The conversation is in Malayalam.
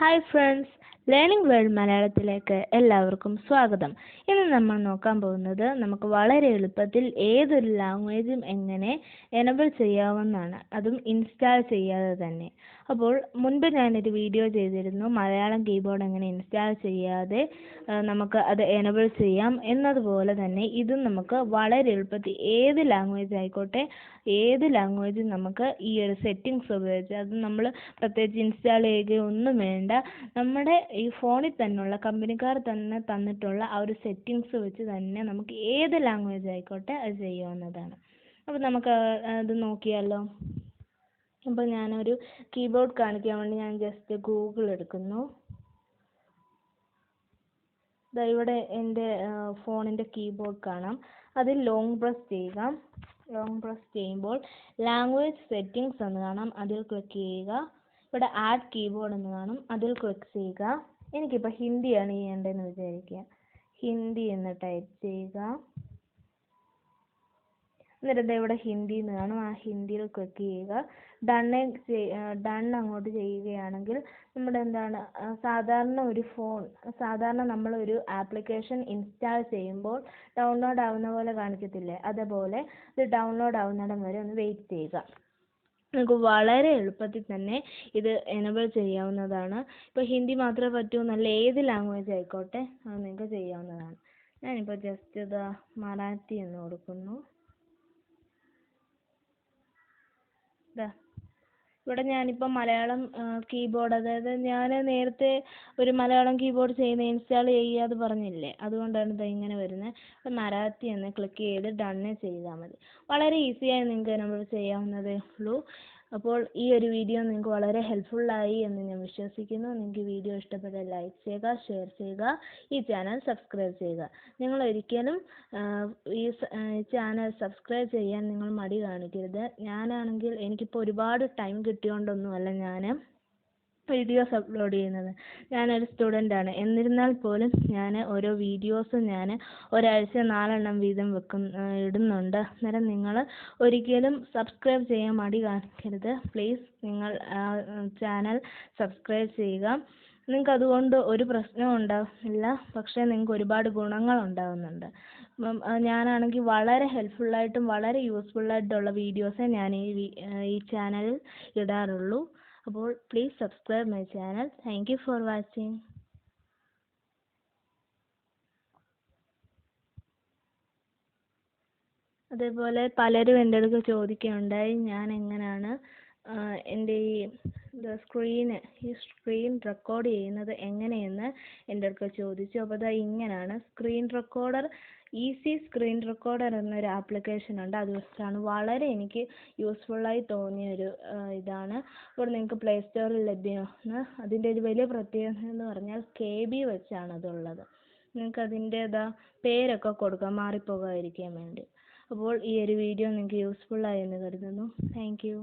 ഹായ് ഫ്രണ്ട്സ്, ലേണിംഗ് വേൾഡ് മലയാളത്തിലേക്ക് എല്ലാവർക്കും സ്വാഗതം. ഇന്ന് നമ്മൾ നോക്കാൻ പോകുന്നത് നമുക്ക് വളരെ എളുപ്പത്തിൽ ഏതൊരു ലാംഗ്വേജും എങ്ങനെ എനബിൾ ചെയ്യാവുന്നതാണ്, അതും ഇൻസ്റ്റാൾ ചെയ്യാതെ തന്നെ. അപ്പോൾ മുൻപ് ഞാനൊരു വീഡിയോ ചെയ്തിരുന്നു, മലയാളം കീബോർഡ് എങ്ങനെ ഇൻസ്റ്റാൾ ചെയ്യാതെ നമുക്ക് അത് എനബിൾ ചെയ്യാം എന്നതുപോലെ തന്നെ ഇതും നമുക്ക് വളരെ എളുപ്പത്തിൽ ഏത് ലാംഗ്വേജ് ആയിക്കോട്ടെ, ഏത് ലാംഗ്വേജും നമുക്ക് ഈ ഒരു സെറ്റിങ്സ് ഉപയോഗിച്ച്, അത് നമ്മൾ പ്രത്യേകിച്ച് ഇൻസ്റ്റാൾ ചെയ്യുകയൊന്നും വേണ്ട, നമ്മുടെ ഈ ഫോണിൽ തന്നെയുള്ള കമ്പനിക്കാർ തന്നെ തന്നിട്ടുള്ള ആ ഒരു സെറ്റിങ്സ് വെച്ച് തന്നെ നമുക്ക് ഏത് ലാംഗ്വേജ് ആയിക്കോട്ടെ അത് ചെയ്യാവുന്നതാണ്. അപ്പോൾ നമുക്ക് അത് നോക്കിയാലോ. അപ്പോൾ ഞാനൊരു കീബോർഡ് കാണിക്കാൻ വേണ്ടി ഞാൻ ജസ്റ്റ് ഗൂഗിൾ എടുക്കുന്നു. ഇവിടെ എൻ്റെ ഫോണിൻ്റെ കീബോർഡ് കാണാം. അതിൽ ലോങ് പ്രസ് ചെയ്യുക. ലോങ് പ്രസ് ചെയ്യുമ്പോൾ ലാംഗ്വേജ് സെറ്റിങ്സ് എന്ന് കാണാം, അതിൽ ക്ലിക്ക് ചെയ്യുക. ഇവിടെ ആഡ് കീബോർഡ് എന്ന് കാണും, അതിൽ ക്ലിക്ക് ചെയ്യുക. എനിക്കിപ്പോൾ ഹിന്ദിയാണ് ചെയ്യേണ്ടതെന്ന് വിചാരിക്കുക. ഹിന്ദി എന്ന് ടൈപ്പ് ചെയ്യുക. എന്നിട്ട് ഇവിടെ ഹിന്ദി എന്ന് കാണും, ആ ഹിന്ദിയിൽ ക്ലിക്ക് ചെയ്യുക. ഡൺ അങ്ങോട്ട് ചെയ്യുകയാണെങ്കിൽ നമ്മുടെ എന്താണ് സാധാരണ നമ്മളൊരു ആപ്ലിക്കേഷൻ ഇൻസ്റ്റാൾ ചെയ്യുമ്പോൾ ഡൗൺലോഡ് ആവുന്ന പോലെ കാണിക്കത്തില്ലേ, അതുപോലെ ഇത് ഡൗൺലോഡ് ആവുന്നിടം വരെ ഒന്ന് വെയിറ്റ് ചെയ്യുക. നിങ്ങൾക്ക് വളരെ എളുപ്പത്തിൽ തന്നെ ഇത് എനബിൾ ചെയ്യാവുന്നതാണ്. ഇപ്പോൾ ഹിന്ദി മാത്രമേ പറ്റൂ എന്നല്ല, ഏത് ലാംഗ്വേജ് ആയിക്കോട്ടെ അത് നിങ്ങൾക്ക് ചെയ്യാവുന്നതാണ്. ഞാനിപ്പോൾ ജസ്റ്റ് ഇത് മറാത്തി എന്ന് കൊടുക്കുന്നു. ഇവിടെ ഞാനിപ്പോൾ മലയാളം കീബോർഡ്, അതായത് ഞാൻ നേരത്തെ ഒരു മലയാളം കീബോർഡ് ഇൻസ്റ്റാൾ ചെയ്യാതെ പറഞ്ഞില്ലേ, അതുകൊണ്ടാണ് ഇത് ഇങ്ങനെ വരുന്നത്. അപ്പോൾ മറാത്തി എന്ന് ക്ലിക്ക് ചെയ്ത് ഡണ്ണ് ചെയ്താൽ മതി. വളരെ ഈസിയായി നിങ്ങൾക്ക് എനബിൾ ചെയ്യാവുന്നതേ ഉള്ളൂ. അപ്പോൾ ഈ ഒരു വീഡിയോ നിങ്ങൾക്ക് വളരെ ഹെൽപ്ഫുള്ളായി എന്ന് ഞാൻ വിശ്വസിക്കുന്നു. നിങ്ങൾക്ക് വീഡിയോ ഇഷ്ടപ്പെട്ടാൽ ലൈക്ക് ചെയ്യുക, ഷെയർ ചെയ്യുക, ഈ ചാനൽ സബ്സ്ക്രൈബ് ചെയ്യുക. നിങ്ങൾ ഒരിക്കലും ഈ ചാനൽ സബ്സ്ക്രൈബ് ചെയ്യാൻ നിങ്ങൾ മടി കാണിക്കരുത്. ഞാനാണെങ്കിൽ എനിക്കിപ്പോൾ ഒരുപാട് ടൈം കിട്ടിയോണ്ടൊന്നുമല്ല ഞാൻ വീഡിയോസ് അപ്ലോഡ് ചെയ്യുന്നത്. ഞാനൊരു സ്റ്റുഡൻ്റാണ്. എന്നിരുന്നാൽ പോലും ഞാൻ ഓരോ വീഡിയോസും ഞാൻ ഒരാഴ്ച 4 എണ്ണം വീതം ഇടുന്നുണ്ട്. അന്നേരം നിങ്ങൾ ഒരിക്കലും സബ്സ്ക്രൈബ് ചെയ്യാൻ മടി കാണിക്കരുത്. പ്ലീസ് നിങ്ങൾ ചാനൽ സബ്സ്ക്രൈബ് ചെയ്യുക. നിങ്ങൾക്ക് അതുകൊണ്ട് ഒരു പ്രശ്നവും ഉണ്ടാവില്ല, പക്ഷേ നിങ്ങൾക്ക് ഒരുപാട് ഗുണങ്ങൾ ഉണ്ടാകുന്നുണ്ട്. ഞാനാണെങ്കിൽ വളരെ ഹെൽപ്ഫുള്ളായിട്ടും വളരെ യൂസ്ഫുള്ളായിട്ടുള്ള വീഡിയോസേ ഞാൻ ഈ ചാനലിൽ ഇടാറുള്ളൂ. അപ്പോൾ please subscribe my channel. Thank you for watching. അതേപോലെ പലരും എൻ്റെ അടുത്ത് ചോദിക്കുകയുണ്ടായി, ഞാൻ എങ്ങനെയാണ് എൻ്റെ ഈ സ്ക്രീൻ റെക്കോർഡ് ചെയ്യുന്നത് എങ്ങനെയെന്ന് എൻ്റെ അടുത്ത് ചോദിച്ചു. അപ്പോൾ അത് ഇങ്ങനെയാണ്. ഈസി സ്ക്രീൻ റെക്കോർഡർ എന്നൊരു ആപ്ലിക്കേഷൻ ഉണ്ട്. അത് വെച്ചാണ് വളരെ എനിക്ക് യൂസ്ഫുള്ളായി തോന്നിയൊരു ഇതാണ്. അപ്പോൾ നിങ്ങൾക്ക് പ്ലേ സ്റ്റോറിൽ ലഭ്യമാണ്. അതിൻ്റെ ഒരു വലിയ പ്രത്യേകത എന്ന് പറഞ്ഞാൽ KB വെച്ചാണ് അതുള്ളത്. നിങ്ങൾക്ക് അതിൻ്റെ പേരൊക്കെ കൊടുക്കാം, മാറിപ്പോകാതിരിക്കാൻ വേണ്ടി. അപ്പോൾ ഈ ഒരു വീഡിയോ നിങ്ങൾക്ക് യൂസ്ഫുള്ളായി എന്ന് കരുതുന്നു. Thank you.